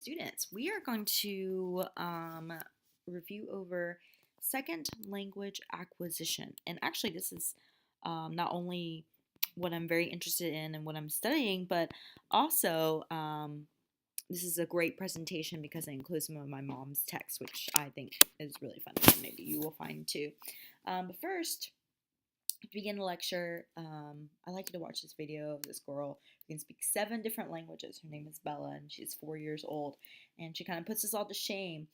Students, we are going to review over second language acquisition. And actually, this is not only what I'm very interested in and what I'm studying, but also this is a great presentation because it includes some of my mom's texts, which I think is really funny and maybe you will find too. But first, to begin the lecture, I'd like you to watch this video of this girl who can speak 7 different languages. Her name is Bella, and she's 4 years old, and she kind of puts us all to shame.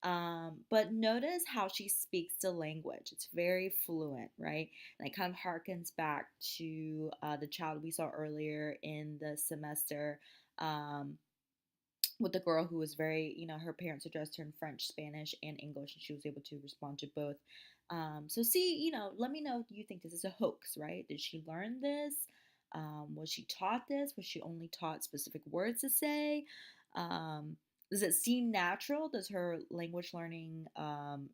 But notice how she speaks the language. It's very fluent, right? And it kind of harkens back to the child we saw earlier in the semester. With the girl who was very, her parents addressed her in French, Spanish, and English, and she was able to respond to both. So see, let me know if you think this is a hoax, right? Did she learn this? Was she taught this? Was she only taught specific words to say? Um, does it seem natural? Does her language learning, and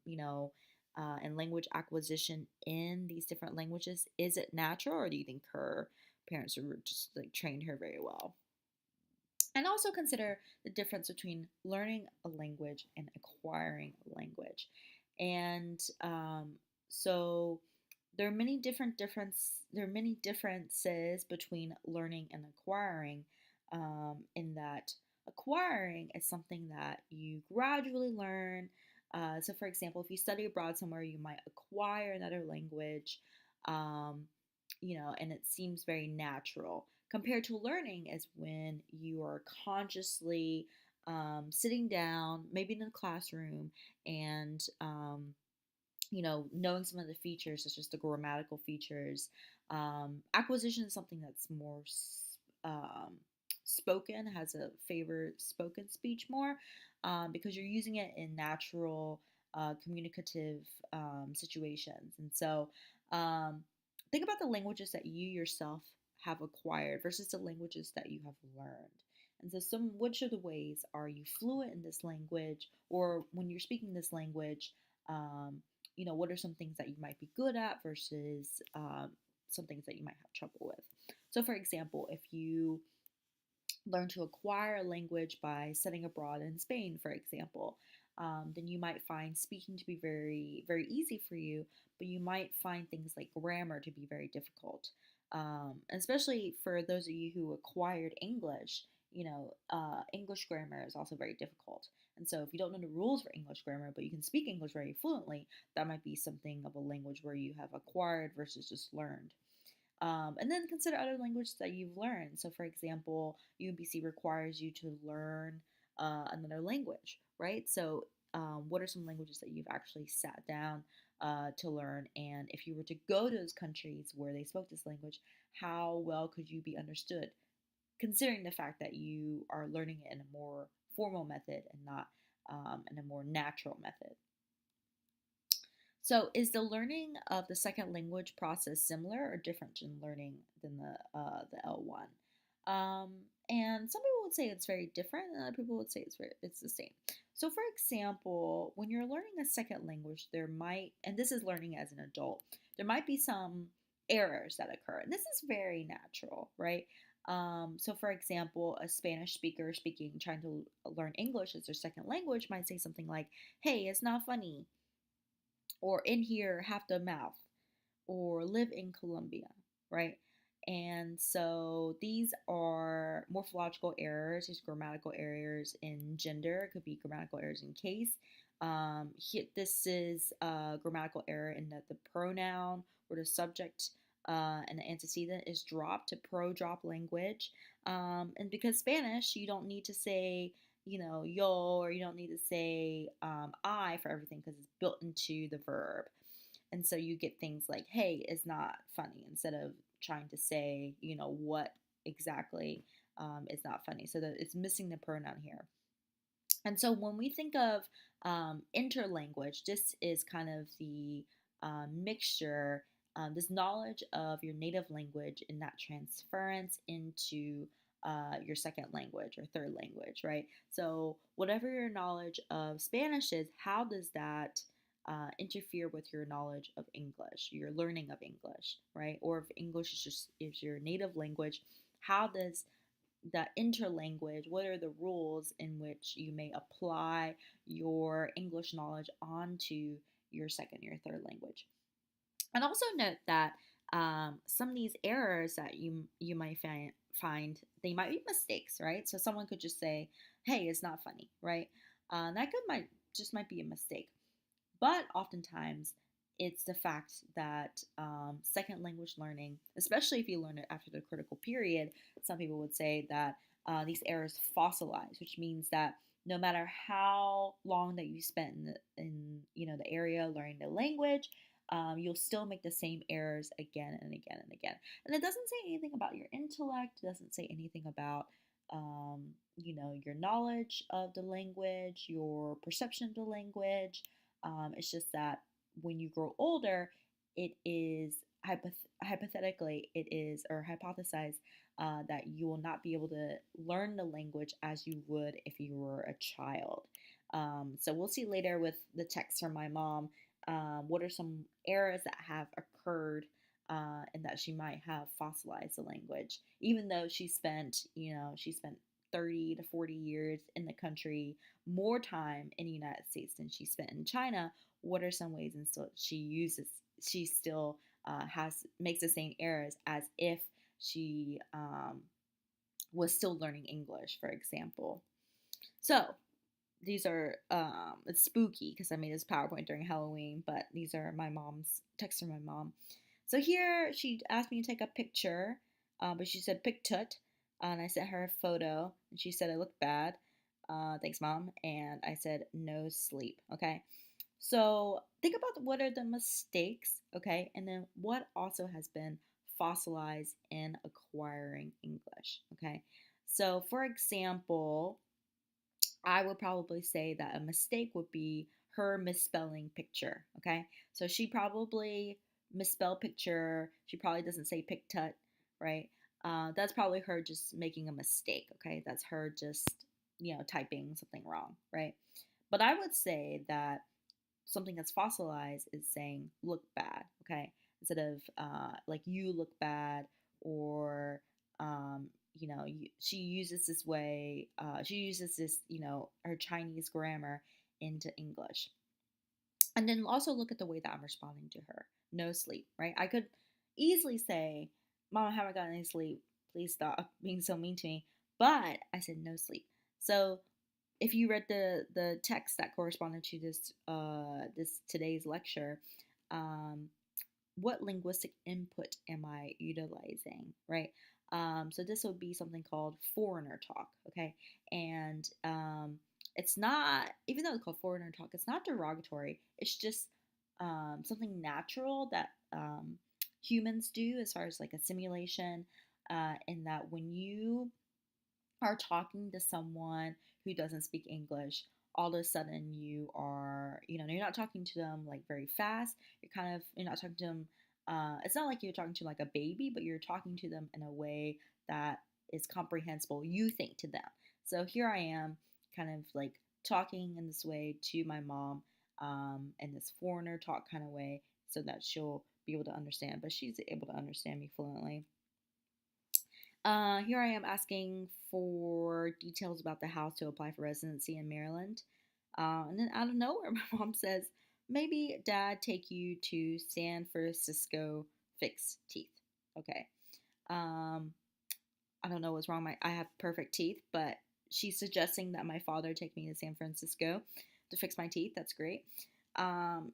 language acquisition in these different languages, is it natural, or do you think her parents were just like trained her very well? And also consider the difference between learning a language and acquiring a language. And so there are many differences between learning and acquiring. In that acquiring is something that you gradually learn. So, for example, if you study abroad somewhere, you might acquire another language. Um, and it seems very natural. Compared to learning is when you are consciously sitting down, maybe in the classroom, and knowing some of the features, such as the grammatical features. Acquisition is something that's more um, spoken, has a favor spoken speech more, because you're using it in natural communicative situations. And so um, think about the languages that you yourself have acquired versus the languages that you have learned. And so, which of the ways are you fluent in this language, or when you're speaking this language, what are some things that you might be good at versus some things that you might have trouble with. So, for example, if you learn to acquire a language by studying abroad in Spain, for example, then you might find speaking to be very, very easy for you, but you might find things like grammar to be very difficult. Especially for those of you who acquired English, English grammar is also very difficult. And so, if you don't know the rules for English grammar, but you can speak English very fluently, that might be something of a language where you have acquired versus just learned. And then consider other languages that you've learned. So, for example, UBC requires you to learn another language, right? So, what are some languages that you've actually sat down to learn? And if you were to go to those countries where they spoke this language, how well could you be understood? Considering the fact that you are learning it in a more formal method and not in a more natural method. So, is the learning of the second language process similar or different in learning than the L1? Um, and some people would say it's very different, and other people would say it's the same. So, for example, when you're learning a second language, there might, and this is learning as an adult, there might be some errors that occur, and this is very natural, right? So, for example, a Spanish speaker trying to learn English as their second language might say something like, "Hey, it's not funny," or "in here, have the mouth," or "live in Colombia," right? And so these are morphological errors, these grammatical errors in gender, it could be grammatical errors in case. This is a grammatical error in that the pronoun or the subject and the antecedent is dropped to pro drop language. And because Spanish, you don't need to say, yo, or you don't need to say I for everything because it's built into the verb. And so you get things like, "hey, is not funny," instead of trying to say, what exactly is not funny. So that it's missing the pronoun here. And so when we think of interlanguage, this is kind of the mixture, this knowledge of your native language and that transference into your second language or third language, right? So, whatever your knowledge of Spanish is, how does that interfere with your knowledge of English, your learning of English, right? Or if English is your native language, how does the interlanguage, what are the rules in which you may apply your English knowledge onto your second or third language. And also note that some of these errors that you might find, they might be mistakes, right? So someone could just say, "Hey, it's not funny," right? That could might be a mistake. But oftentimes, it's the fact that second language learning, especially if you learn it after the critical period, some people would say that these errors fossilize, which means that no matter how long that you spent the area learning the language, you'll still make the same errors again and again and again. And it doesn't say anything about your intellect. It doesn't say anything about your knowledge of the language, your perception of the language. It's just that when you grow older, it is hypothetically, it is, or hypothesized, that you will not be able to learn the language as you would if you were a child. So we'll see later with the text from my mom, what are some errors that have occurred, and that she might have fossilized the language, even though she spent 30 to 40 years in the country, more time in the United States than she spent in China. What are some ways and still she still has makes the same errors as if she was still learning English, for example. So these are it's spooky because I made this PowerPoint during Halloween, but these are my mom's texts from my mom. So here she asked me to take a picture, but she said pick tut, and I sent her a photo, and she said I look bad. Thanks, mom. And I said no sleep. Okay. So think about what are the mistakes, okay, and then what also has been fossilized in acquiring English, okay. So for example, I would probably say that a mistake would be her misspelling picture. Okay. So she probably misspelled picture. She probably doesn't say pick tut, right? That's probably her just making a mistake. Okay. That's her just, typing something wrong, right? But I would say that something that's fossilized is saying look bad. Okay. Instead of like you look bad, or um, she uses this way, she uses this, her Chinese grammar into English. And then also look at the way that I'm responding to her. No sleep, right? I could easily say, Mom, I haven't gotten any sleep. Please stop being so mean to me. But I said no sleep. So if you read the text that corresponded to this today's lecture, um, what linguistic input am I utilizing, right? So this would be something called foreigner talk, okay? And it's not, even though it's called foreigner talk, it's not derogatory. It's just something natural that humans do as far as like a simulation, in that when you are talking to someone who doesn't speak English, all of a sudden you're not talking to them like very fast. You're not talking to them. It's not like you're talking to like a baby, but you're talking to them in a way that is comprehensible, you think, to them. So here I am, kind of like talking in this way to my mom, in this foreigner talk kind of way, so that she'll be able to understand. But she's able to understand me fluently. Here I am asking for details about the house to apply for residency in Maryland. And then out of nowhere, my mom says, maybe dad take you to San Francisco fix teeth. Okay. Um, I don't know what's wrong. I have perfect teeth, but she's suggesting that my father take me to San Francisco to fix my teeth. That's great.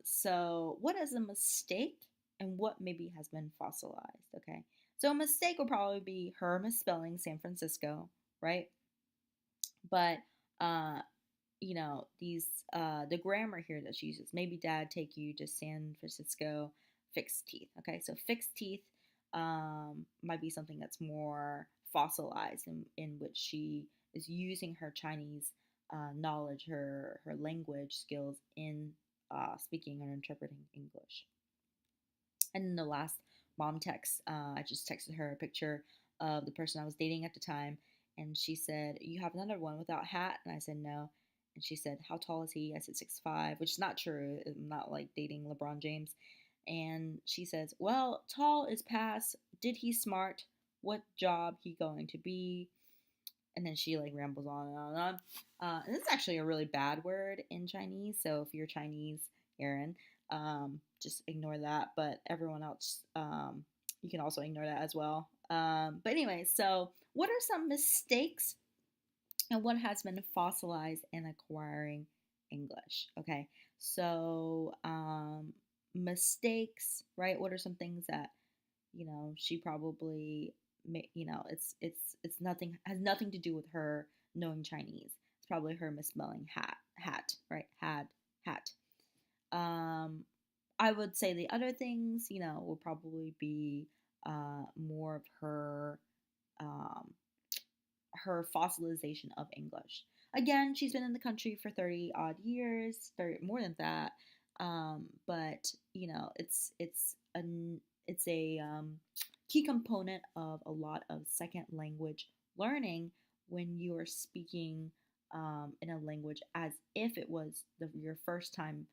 So what is a mistake and what maybe has been fossilized? Okay. So a mistake will probably be her misspelling San Francisco, right? But these the grammar here that she uses. Maybe dad take you to San Francisco, fix teeth. Okay, so fix teeth might be something that's more fossilized, in which she is using her Chinese knowledge, her language skills in speaking or interpreting English. And then the last mom text, I just texted her a picture of the person I was dating at the time, and she said, "You have another one without hat?" And I said, "No." And she said, "How tall is he?" I said, 6'5", which is not true. I'm not like dating LeBron James. And she says, "Well, tall is past. Did he smart? What job he going to be?" And then she like rambles on and on and on. And it's actually a really bad word in Chinese. So if you're Chinese, Aaron, just ignore that. But everyone else, you can also ignore that as well. But anyway, so what are some mistakes and what has been fossilized in acquiring English? Okay, so mistakes, right? What are some things that she probably it's nothing, has nothing to do with her knowing Chinese. It's probably her misspelling hat, right? Hat. Um, I would say the other things, will probably be more of um, her fossilization of English. Again, she's been in the country for 30 odd years, 30, more than that. But it's a key component of a lot of second language learning when you are speaking in a language as if it was your first time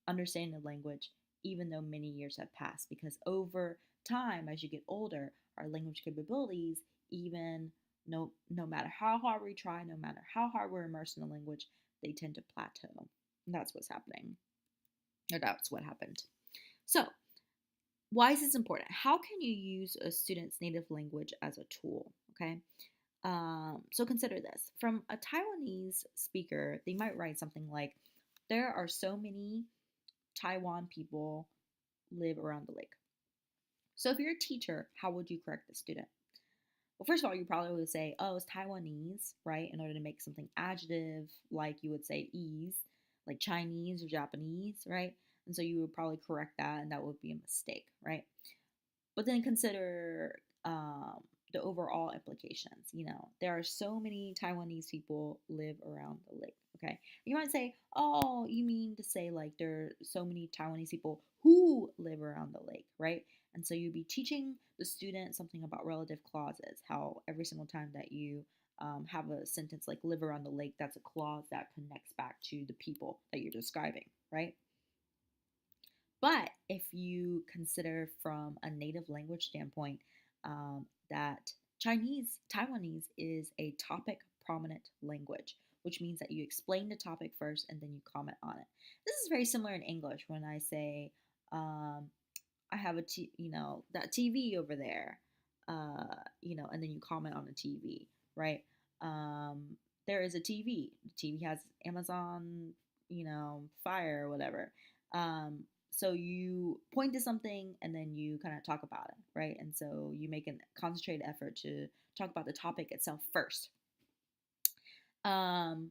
understanding the language, even though many years have passed. Because over time, as you get older, our language capabilities, even no matter how hard we try, no matter how hard we're immersed in the language, they tend to plateau. And that's what's happening, or that's what happened. So, why is this important? How can you use a student's native language as a tool? Okay. So consider this. From a Taiwanese speaker, they might write something like, there are so many Taiwan people live around the lake. So if you're a teacher, how would you correct the student? Well, first of all, you probably would say, oh, it's Taiwanese, right? In order to make something adjective, like you would say ease, like Chinese or Japanese, right? And so you would probably correct that, and that would be a mistake, right? But then consider the overall implications. There are so many Taiwanese people live around the lake. Okay, you might say, oh, you mean to say like there are so many Taiwanese people who live around the lake, right? And so you'd be teaching the student something about relative clauses, how every single time that you have a sentence like live around the lake, that's a clause that connects back to the people that you're describing, right? But if you consider from a native language standpoint that Taiwanese is a topic prominent language, which means that you explain the topic first and then you comment on it. This is very similar in English when I say, um, I have that TV over there, and then you comment on the TV, right? There is a TV. The TV has Amazon, Fire or whatever. So you point to something and then you kind of talk about it, right? And so you make a concentrated effort to talk about the topic itself first. Um,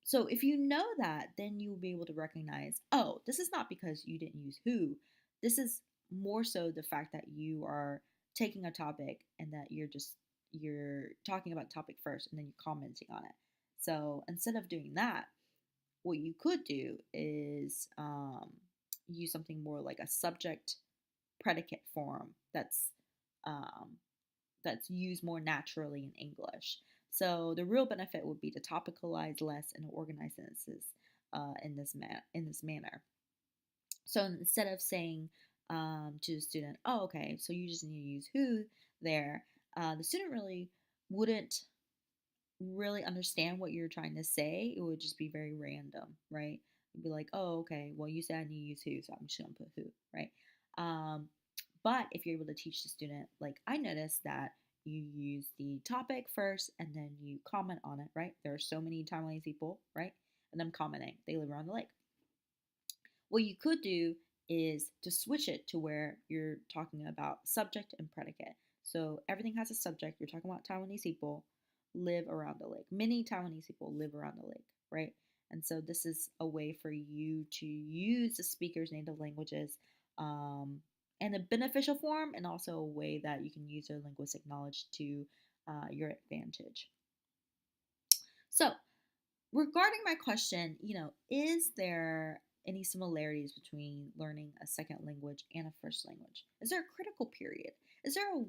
so if you know that, then you'll be able to recognize, oh, this is not because you didn't use who. This is more so the fact that you are taking a topic and that you're talking about the topic first and then you're commenting on it. So instead of doing that, what you could do is use something more like a subject predicate form um, that's used more naturally in English. So the real benefit would be to topicalize less and organize sentences in this manner. So instead of saying to the student, "Oh, okay, so you just need to use who there," the student really wouldn't really understand what you're trying to say. It would just be very random, right? It'd be like, "Oh, okay, well, you said I need to use who, so I'm just gonna put who," right? Um, but if you're able to teach the student, like I noticed that you use the topic first and then you comment on it, right? There are so many Taiwanese people, right? And them commenting, they live around the lake. What you could do is to switch it to where you're talking about subject and predicate. So everything has a subject. You're talking about Taiwanese people live around the lake. Many Taiwanese people live around the lake, right? And so this is a way for you to use the speaker's native languages um, in a beneficial form, and also a way that you can use their linguistic knowledge to your advantage. So regarding my question, is there any similarities between learning a second language and a first language? Is there a critical period? Is there a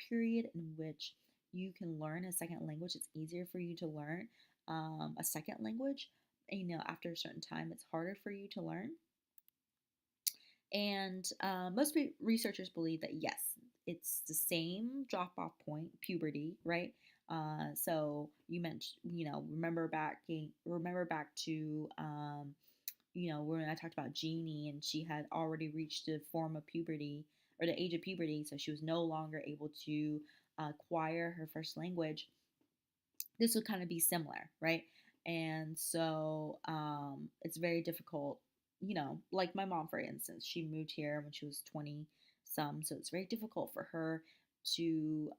period in which you can learn a second language? It's easier for you to learn a second language. After a certain time, it's harder for you to learn. And most researchers believe that yes, it's the same drop off point, puberty, right? So you mentioned, remember back to, when I talked about Jeannie and she had already reached the form of puberty or the age of puberty, so she was no longer able to acquire her first language. This would kind of be similar, right? And so it's very difficult, like my mom, for instance, she moved here when she was 20 some, so it's very difficult for her to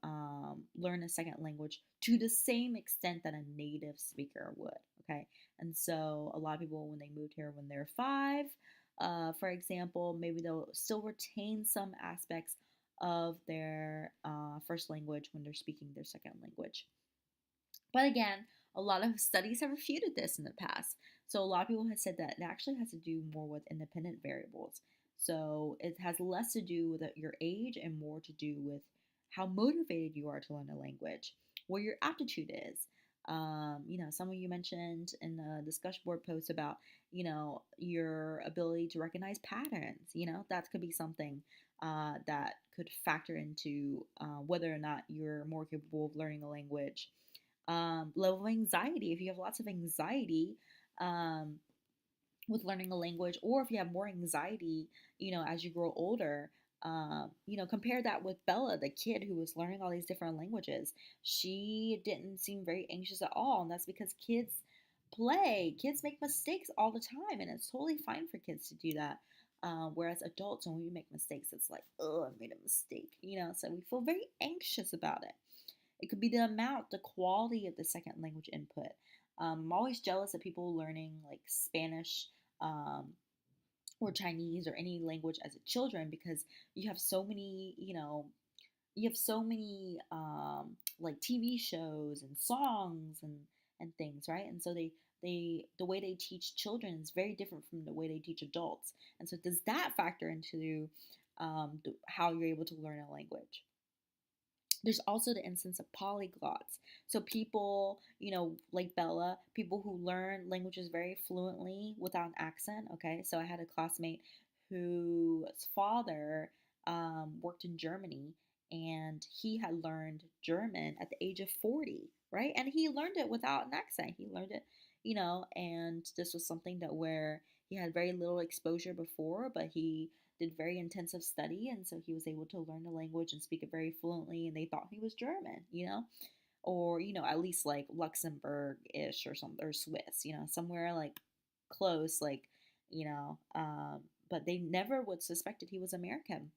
learn a second language to the same extent that a native speaker would, okay? And so a lot of people, when they moved here when they're 5, for example, maybe they'll still retain some aspects of their first language when they're speaking their second language. But again, a lot of studies have refuted this in the past. So a lot of people have said that it actually has to do more with independent variables. So it has less to do with your age and more to do with how motivated you are to learn a language, what your aptitude is. Some of you mentioned in the discussion board post about, your ability to recognize patterns. That could be something that could factor into whether or not you're more capable of learning a language. Level of anxiety. If you have lots of anxiety um, with learning a language, or if you have more anxiety, as you grow older, compare that with Bella, the kid who was learning all these different languages. She didn't seem very anxious at all, and that's because kids play. Kids make mistakes all the time, and it's totally fine for kids to do that. Whereas adults, when we make mistakes, it's like, oh, I made a mistake, so we feel very anxious about it. It could be the amount, the quality of the second language input. I'm always jealous of people learning like Spanish um, or Chinese or any language as a children, because you have so many, like TV shows and songs and things, right? And so the way they teach children is very different from the way they teach adults. And so does that factor into how you're able to learn a language? There's also the instance of polyglots. So people, like Bella, people who learn languages very fluently without an accent. Okay, so I had a classmate whose father worked in Germany, and he had learned German at the age of 40, right? And he learned it without an accent. He learned it, and this was something that where he had very little exposure before, but he did very intensive study, and so he was able to learn the language and speak it very fluently, and they thought he was German, or at least like Luxembourg-ish or something, or Swiss, somewhere like close, like, but they never would suspected he was American.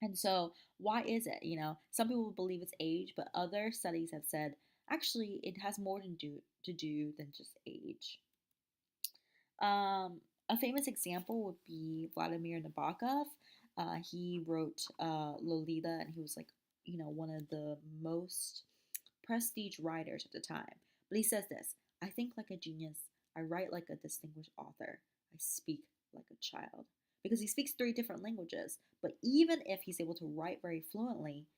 And so why is it? Some people believe it's age, but other studies have said actually it has more to do than just age. A famous example would be Vladimir Nabokov. He wrote Lolita, and he was like, one of the most prestige writers at the time. But he says this: I think like a genius, I write like a distinguished author, I speak like a child. Because he speaks 3 different languages, but even if he's able to write very fluently,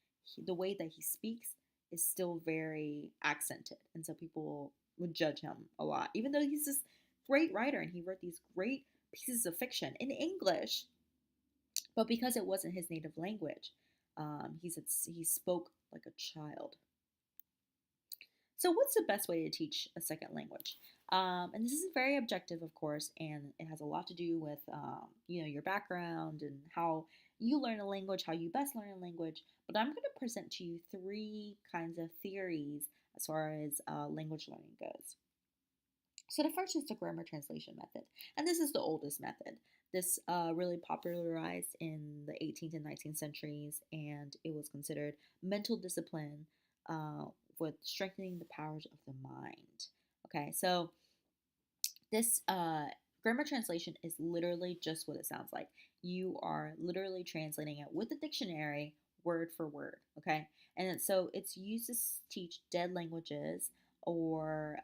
the way that he speaks is still very accented. And so people would judge him a lot, even though he's this great writer and he wrote these great pieces of fiction in English, but because it wasn't his native language, he spoke like a child. So, what's the best way to teach a second language? And this is very objective, of course, and it has a lot to do with your background and how you learn a language, how you best learn a language. But I'm going to present to you 3 kinds of theories as far as language learning goes. So the first is the grammar translation method, and this is the oldest method. This really popularized in the 18th and 19th centuries, and it was considered mental discipline uh, with strengthening the powers of the mind. Okay, so this grammar translation is literally just what it sounds like. You are literally translating it with the dictionary word for word. Okay, and so it's used to teach dead languages or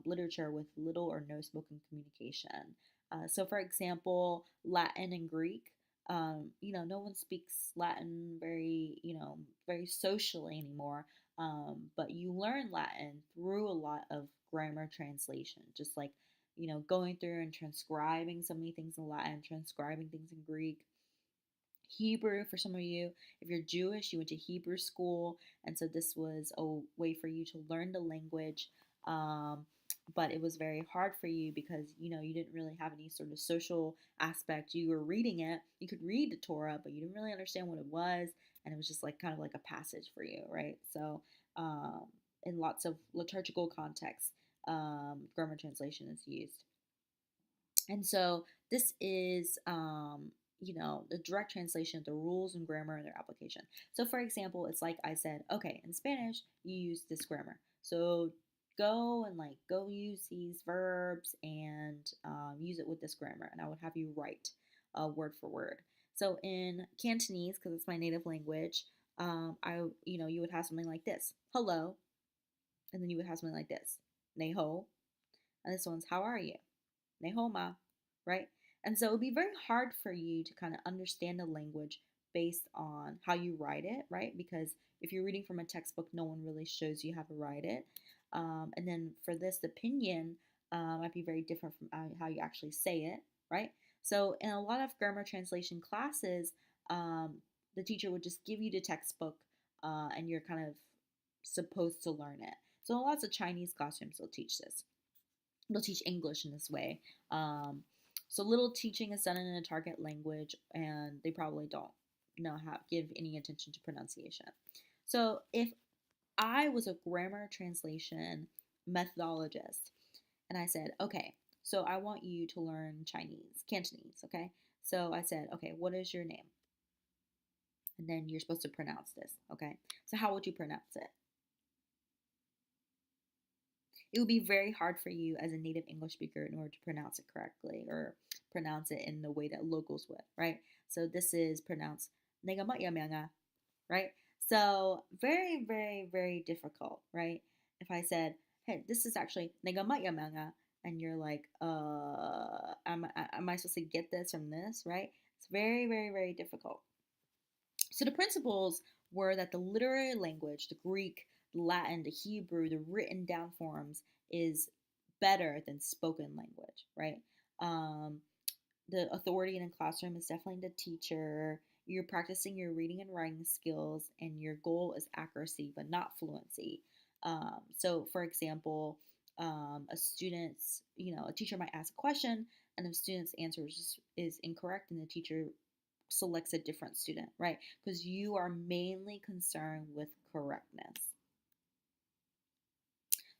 literature with little or no spoken communication. So, for example, Latin and Greek. No one speaks Latin very socially anymore. But you learn Latin through a lot of grammar translation, just like going through and transcribing so many things in Latin, transcribing things in Greek. Hebrew for some of you. If you're Jewish, you went to Hebrew school, and so this was a way for you to learn the language. Um, but it was very hard for you because you didn't really have any sort of social aspect. You were reading it. You could read the Torah, but you didn't really understand what it was, and it was just like kind of like a passage for you, right? So, um, in lots of liturgical contexts, grammar translation is used. And so this is, the direct translation of the rules and grammar and their application. So, for example, it's like I said, okay, in Spanish, you use this grammar. So go use these verbs and use it with this grammar. And I would have you write word for word. So in Cantonese, because it's my native language, you would have something like this: hello, and then you would have something like this: nei ho, and this one's how are you? Nehoma, right? And so it would be very hard for you to kind of understand a language based on how you write it, right? Because if you're reading from a textbook, no one really shows you how to write it. And then for this, the pinyin might be very different from how you actually say it, right? So in a lot of grammar translation classes, um, the teacher would just give you the textbook and you're kind of supposed to learn it. So in lots of Chinese classrooms, they'll teach this. They'll teach English in this way. So little teaching is done in a target language, and they probably don't know how give any attention to pronunciation. So if I was a grammar translation methodologist, and I said, okay, so I want you to learn Chinese, Cantonese, okay? So I said, okay, what is your name? And then you're supposed to pronounce this, okay? So how would you pronounce it? It would be very hard for you as a native English speaker in order to pronounce it correctly or pronounce it in the way that locals would, right? So this is pronounced "내가 right? So very, very, very difficult, right? If I said, "Hey, this is actually "내가 and you're like, am I supposed to get this from this, right? It's very, very, very difficult. So the principles were that the literary language, the Greek, the Latin, the Hebrew, the written down forms is better than spoken language, right? Um, the authority in a classroom is definitely the teacher. You're practicing your reading and writing skills, and your goal is accuracy, but not fluency. So, for example, a teacher might ask a question, and if student's answer is incorrect, and the teacher selects a different student, right? Because you are mainly concerned with correctness.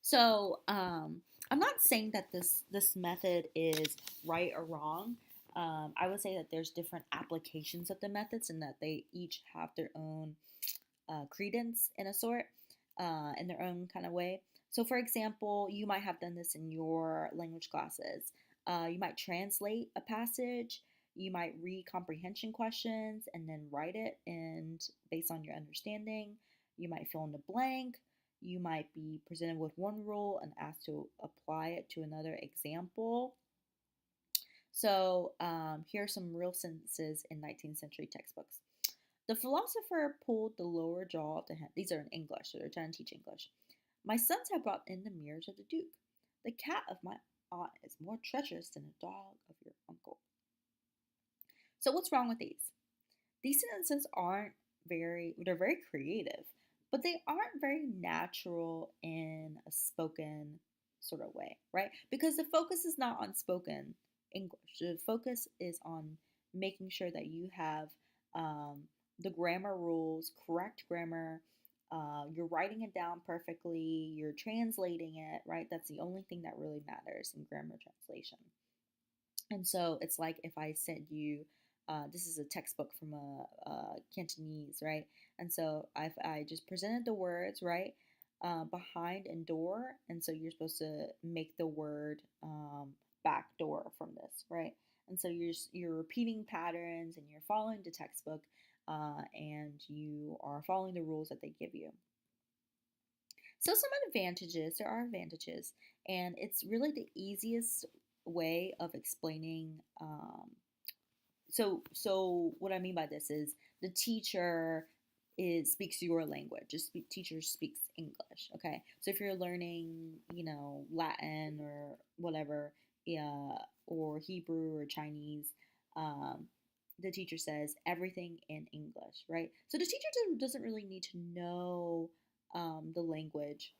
So I'm not saying that this method is right or wrong. I would say that there's different applications of the methods and that they each have their own credence in a sort, in their own kind of way. So, for example, you might have done this in your language classes. You might translate a passage. You might read comprehension questions and then write it, and based on your understanding, you might fill in the blank. You might be presented with one rule and asked to apply it to another example. So, here are some real sentences in 19th century textbooks. The philosopher pulled the lower jaw of the hen. These are in English, so they're trying to teach English. My sons have brought in the mirrors of the Duke. The cat of my aunt is more treacherous than the dog of your uncle. So what's wrong with these? These sentences they're very creative, but they aren't very natural in a spoken sort of way, right? Because the focus is not on spoken English. The focus is on making sure that you have um, the grammar rules, correct grammar. You're writing it down perfectly. You're translating it, right? That's the only thing that really matters in grammar translation. And so it's like if I sent you, this is a textbook from a Cantonese, right? And so if I just presented the words, right, behind and door, and so you're supposed to make the word back door from this, right? And so you're repeating patterns and you're following the textbook, and you are following the rules that they give you. So some advantages, there are advantages, and it's really the easiest way of explaining. So what I mean by this is the teacher speaks your language. Teacher speaks English. Okay, so if you're learning, Latin or whatever, or Hebrew or Chinese, um, the teacher says everything in English, right? So the teacher doesn't really need to know the language,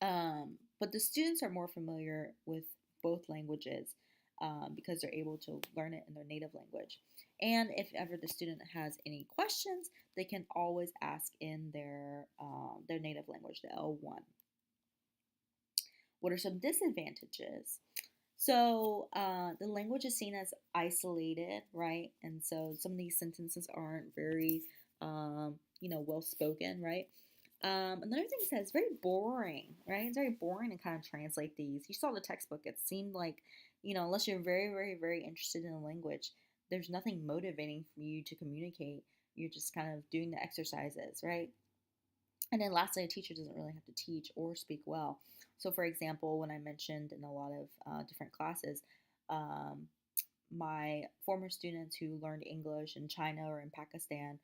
but the students are more familiar with both languages because they're able to learn it in their native language. And if ever the student has any questions, they can always ask in their native language, the L1. What are some disadvantages? So the language is seen as isolated, right? And so some of these sentences aren't very, well spoken, right? Another thing is that it's very boring, right? It's very boring to kind of translate these. You saw the textbook; it seemed like, unless you're very, very, very interested in the language, there's nothing motivating for you to communicate. You're just kind of doing the exercises, right? And then lastly, a teacher doesn't really have to teach or speak well. So, for example, when I mentioned in a lot of different classes, um, my former students who learned English in China or in Pakistan,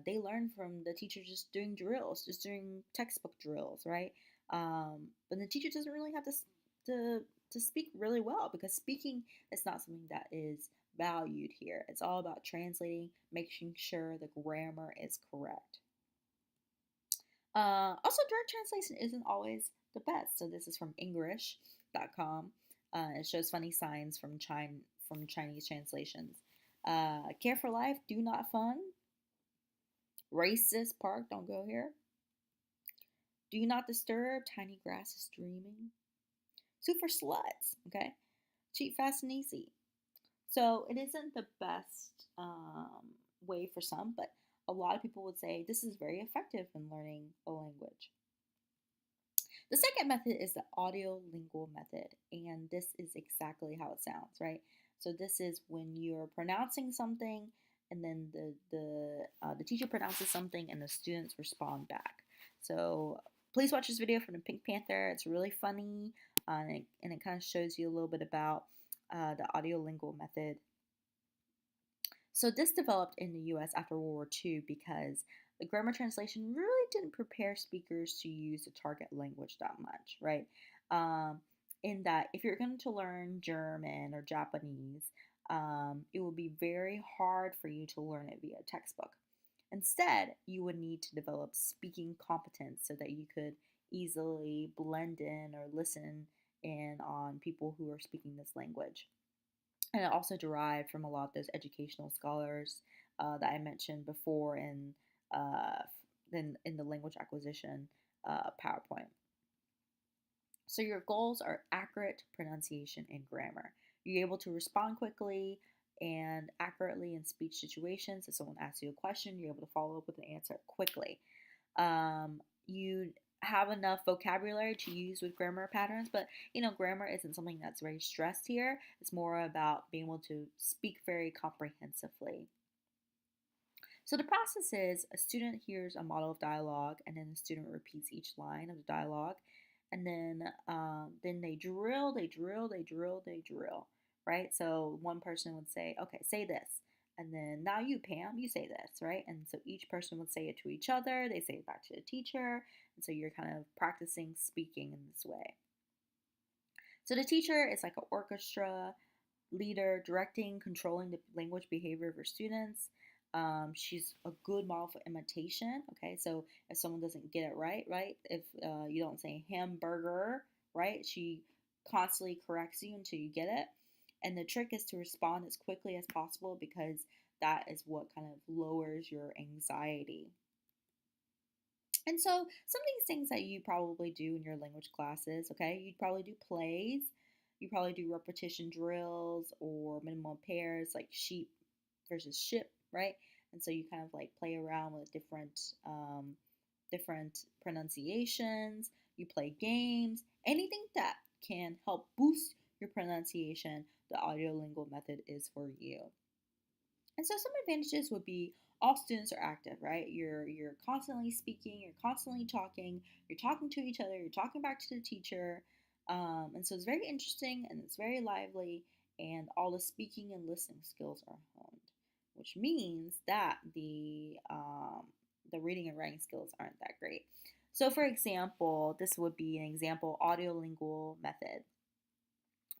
they learned from the teacher just doing drills, just doing textbook drills, right? But the teacher doesn't really have to speak really well because speaking is not something that is valued here. It's all about translating, making sure the grammar is correct. Also, direct translation isn't always the best. So this is from English.com. It shows funny signs from Chinese translations. Care for life, do not fun. Racist park, don't go here. Do not disturb, tiny grass is dreaming. Super sluts, okay? Cheap, fast, and easy. So it isn't the best way for some, but a lot of people would say this is very effective in learning a language. The second method is the audiolingual method, and this is exactly how it sounds, right? So this is when you're pronouncing something, and then the teacher pronounces something, and the students respond back. So please watch this video from the Pink Panther. It's really funny, and it kind of shows you a little bit about the audiolingual method. So this developed in the U.S. after World War II because the grammar translation really didn't prepare speakers to use the target language that much, right? Um, in that, if you're going to learn German or Japanese, it would be very hard for you to learn it via textbook. Instead, you would need to develop speaking competence so that you could easily blend in or listen in on people who are speaking this language. And it also derived from a lot of those educational scholars that I mentioned before uh, in the language acquisition PowerPoint. So your goals are accurate pronunciation and grammar. You're able to respond quickly and accurately in speech situations. If someone asks you a question, you're able to follow up with an answer quickly. You have enough vocabulary to use with grammar patterns, but grammar isn't something that's very stressed here. It's more about being able to speak very comprehensively. So the process is a student hears a model of dialogue, and then the student repeats each line of the dialogue, and then they drill, they drill, they drill, they drill, right? So one person would say, "Okay, say this," and then now you, Pam, you say this, right? And so each person would say it to each other. They say it back to the teacher, and so you're kind of practicing speaking in this way. So the teacher is like an orchestra leader, directing, controlling the language behavior of her students. She's a good model for imitation. Okay, so if someone doesn't get it right, if you don't say hamburger, right, she constantly corrects you until you get it. And the trick is to respond as quickly as possible because that is what kind of lowers your anxiety. And so, some of these things that you probably do in your language classes, okay, you'd probably do plays, you probably do repetition drills or minimal pairs like sheep versus ship, right? And so you kind of like play around with different pronunciations. You play games, anything that can help boost your pronunciation. The audiolingual method is for you. And so some advantages would be all students are active, right? You're constantly speaking, you're constantly talking, you're talking to each other, you're talking back to the teacher. And so it's very interesting and it's very lively, and all the speaking and listening skills are honed, which means that the reading and writing skills aren't that great. So, for example, this would be an example audiolingual method.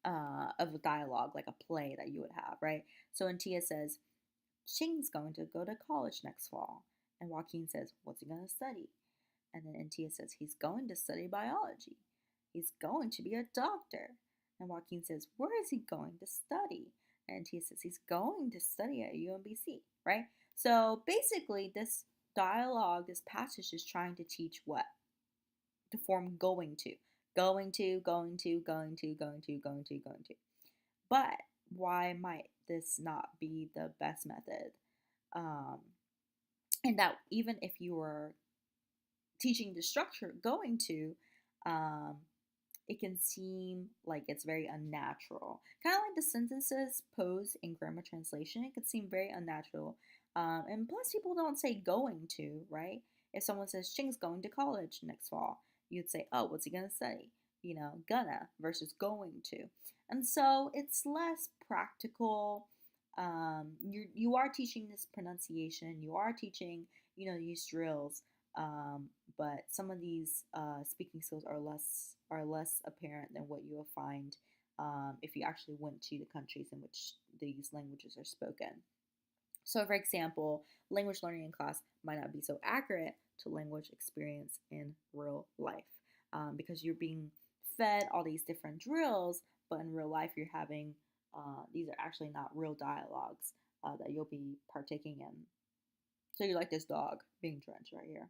of a dialogue, like a play that you would have, right? So when Tia says, Ching's going to go to college next fall, and Joaquin says, what's he going to study? And then Tia says, he's going to study biology. He's going to be a doctor. And Joaquin says, where is he going to study? And Tia says, he's going to study at UMBC, right? So basically, this dialogue, this passage is trying to teach what? To form going to. Going to, going to, going to, going to, going to, going to. But why might this not be the best method? Um, and that even if you were teaching the structure going to, um, it can seem like it's very unnatural. Kind of like the sentences posed in grammar translation, it could seem very unnatural. And plus, people don't say going to, right? If someone says Ching's going to college next fall, you'd say, oh, what's he going to study? You know, gonna versus going to. And so it's less practical. You are teaching this pronunciation, you are teaching, these drills, but some of these speaking skills are less apparent than what you will find if you actually went to the countries in which these languages are spoken. So, for example, language learning in class might not be so accurate to language experience in real life because you're being fed all these different drills, but in real life you're having these are actually not real dialogues that you'll be partaking in. So you're like this dog being drenched right here.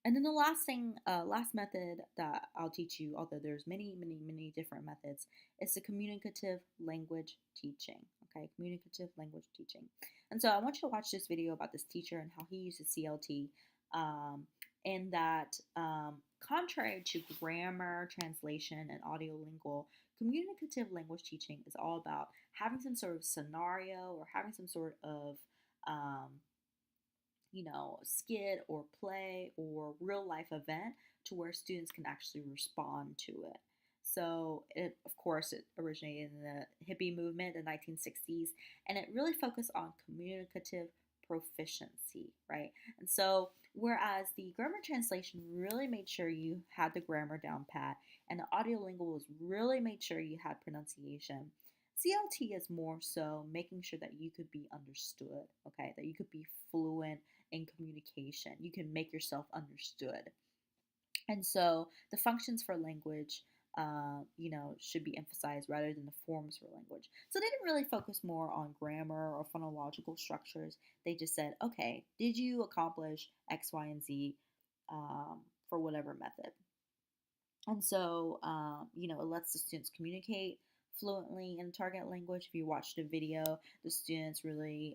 And then the last method that I'll teach you, although there's many different methods, is the communicative language teaching. Okay, communicative language teaching. And so I want you to watch this video about this teacher and how he uses CLT. And that contrary to grammar, translation, and audiolingual, communicative language teaching is all about having some sort of scenario or having some sort of skit or play or real life event to where students can actually respond to it. So, of course, it originated in the hippie movement, the 1960s, and it really focused on communicative proficiency, right? And so, whereas the grammar translation really made sure you had the grammar down pat, and the audiolingual was really made sure you had pronunciation, CLT is more so making sure that you could be understood, okay? That you could be fluent in communication. You can make yourself understood. And so the functions for language, should be emphasized rather than the forms for language. So they didn't really focus more on grammar or phonological structures. They just said, okay, did you accomplish X, Y, and Z for whatever method? And so, it lets the students communicate fluently in target language. If you watch the video, the students really,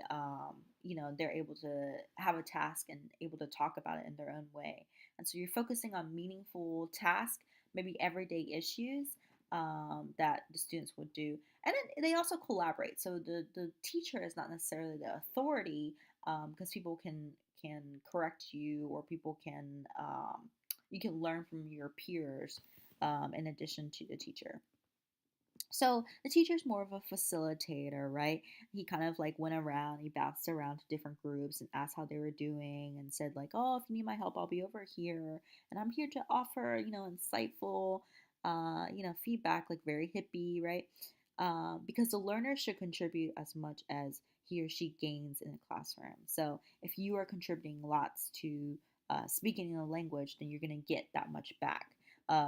they're able to have a task and able to talk about it in their own way. And so you're focusing on meaningful tasks, maybe everyday issues that the students would do. And then they also collaborate. So the teacher is not necessarily the authority because people can correct you or people can you can learn from your peers in addition to the teacher. So the teacher's more of a facilitator, right? He kind of like went around, he bounced around to different groups and asked how they were doing and said like, oh, if you need my help, I'll be over here. And I'm here to offer, insightful, feedback, like very hippie, right? Because the learner should contribute as much as he or she gains in the classroom. So if you are contributing lots to speaking in a language, then you're going to get that much back.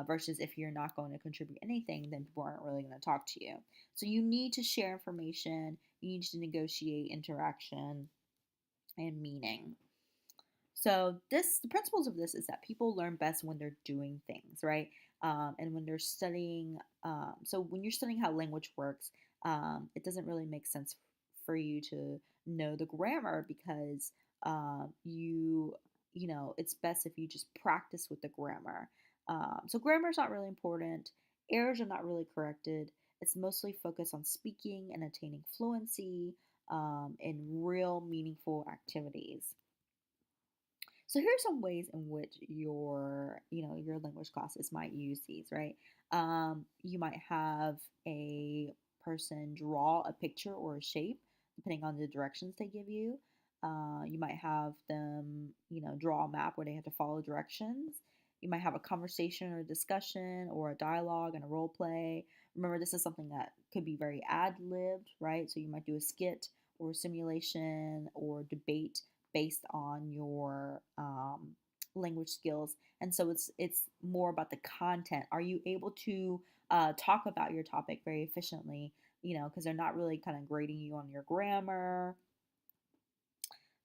Versus if you're not going to contribute anything, then people aren't really going to talk to you. So you need to share information, you need to negotiate interaction and meaning. So the principles of this is that people learn best when they're doing things, right? And when they're studying, so when you're studying how language works, it doesn't really make sense for you to know the grammar because it's best if you just practice with the grammar. So grammar is not really important. Errors are not really corrected. It's mostly focused on speaking and attaining fluency in real meaningful activities. So here are some ways in which your language classes might use these, right? You might have a person draw a picture or a shape, depending on the directions they give you. You might have them, draw a map where they have to follow directions. You might have a conversation or a discussion or a dialogue and a role play. Remember, this is something that could be very ad-libbed, right? So you might do a skit or simulation or debate based on your language skills. And so it's more about the content. Are you able to talk about your topic very efficiently? Because they're not really kind of grading you on your grammar.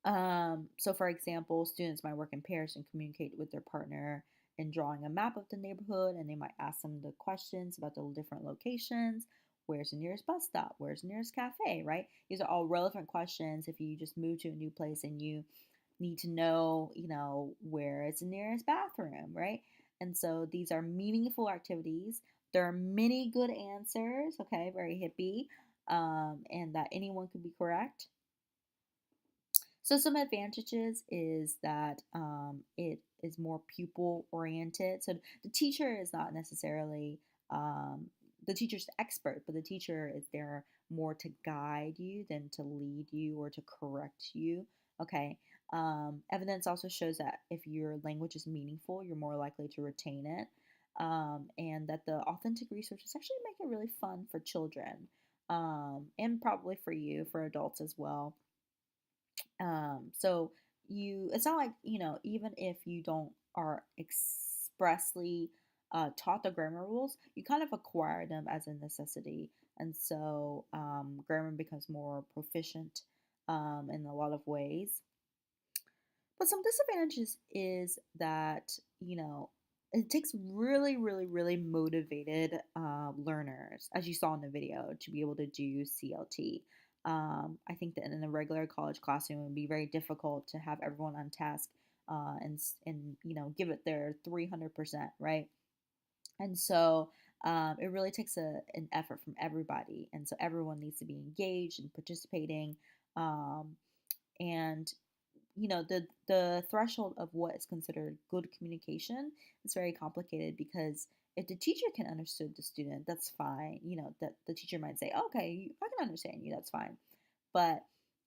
So, for example, students might work in pairs and communicate with their partner in drawing a map of the neighborhood, and they might ask them the questions about the different locations. Where's the nearest bus stop? Where's the nearest cafe? Right? These are all relevant questions if you just move to a new place and you need to know, where is the nearest bathroom, right? And so these are meaningful activities. There are many good answers, okay, very hippie, and that anyone could be correct. So some advantages is that it is more pupil oriented. So the teacher is not necessarily um, the teacher's the expert, but the teacher is there more to guide you than to lead you or to correct you. Okay. Evidence also shows that if your language is meaningful, you're more likely to retain it, and that the authentic researchers actually make it really fun for children, and probably for you, for adults as well. So it's not like, even if you don't are expressly taught the grammar rules, you kind of acquire them as a necessity. And so grammar becomes more proficient in a lot of ways. But some disadvantages is that, it takes really, really, really motivated learners, as you saw in the video, to be able to do CLT. I think that in a regular college classroom, it would be very difficult to have everyone on task and give it their 300%, right? And so it really takes an effort from everybody, and so everyone needs to be engaged and participating. Um, and the threshold of what is considered good communication is very complicated, because if the teacher can understand the student, that's fine. That the teacher might say, okay, I can understand you, that's fine. But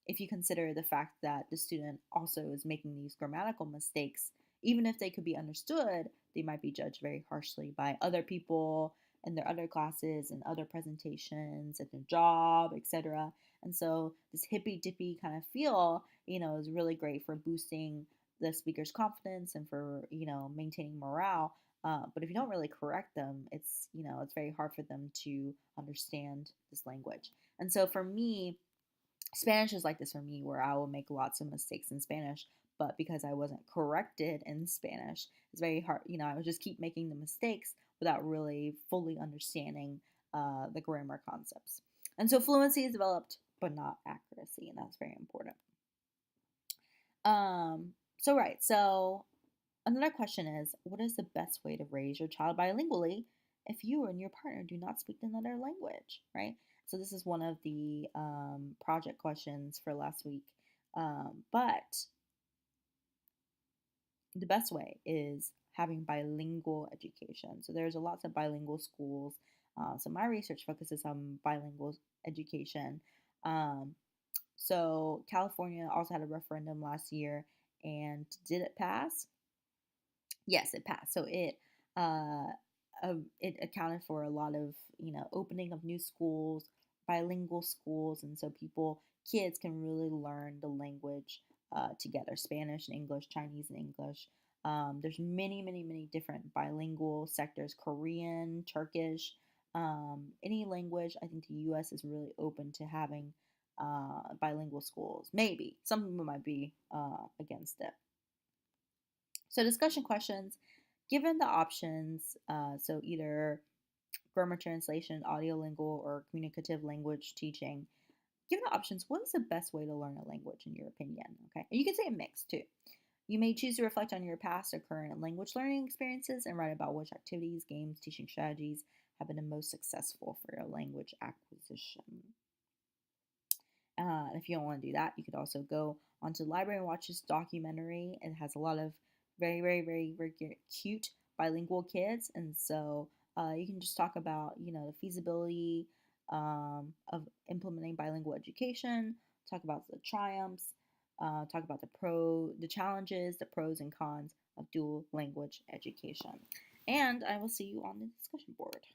if you consider the fact that the student also is making these grammatical mistakes, even if they could be understood, they might be judged very harshly by other people in their other classes and other presentations at their job, etc. And so this hippy dippy kind of feel, is really great for boosting the speaker's confidence and for, maintaining morale. But if you don't really correct them, it's very hard for them to understand this language. And so for me, Spanish is like this for me, where I will make lots of mistakes in Spanish, but because I wasn't corrected in Spanish, it's very hard. I would just keep making the mistakes without really fully understanding the grammar concepts. And so fluency is developed, but not accuracy, and that's very important. So another question is, what is the best way to raise your child bilingually if you and your partner do not speak another language, right? So this is one of the project questions for last week. But the best way is having bilingual education. So there's a lots of bilingual schools. So my research focuses on bilingual education. Um, so California also had a referendum last year, and did it pass? Yes, it passed. So uh, it accounted for a lot of opening of new schools, bilingual schools, and so kids can really learn the language together: Spanish and English, Chinese and English. There's many, many, many different bilingual sectors: Korean, Turkish, any language. I think the U.S. is really open to having bilingual schools. Maybe some people might be against it. So, discussion questions: given the options, so either grammar translation, audiolingual, or communicative language teaching, given the options, what is the best way to learn a language in your opinion? Okay, and you can say a mix too. You may choose to reflect on your past or current language learning experiences and write about which activities, games, teaching strategies have been the most successful for your language acquisition. If you don't want to do that, you could also go onto the library and watch this documentary. It has a lot of very, very, very, very cute bilingual kids, and so you can just talk about the feasibility of implementing bilingual education. Talk about the triumphs. talk about the challenges, the pros and cons of dual language education. And I will see you on the discussion board.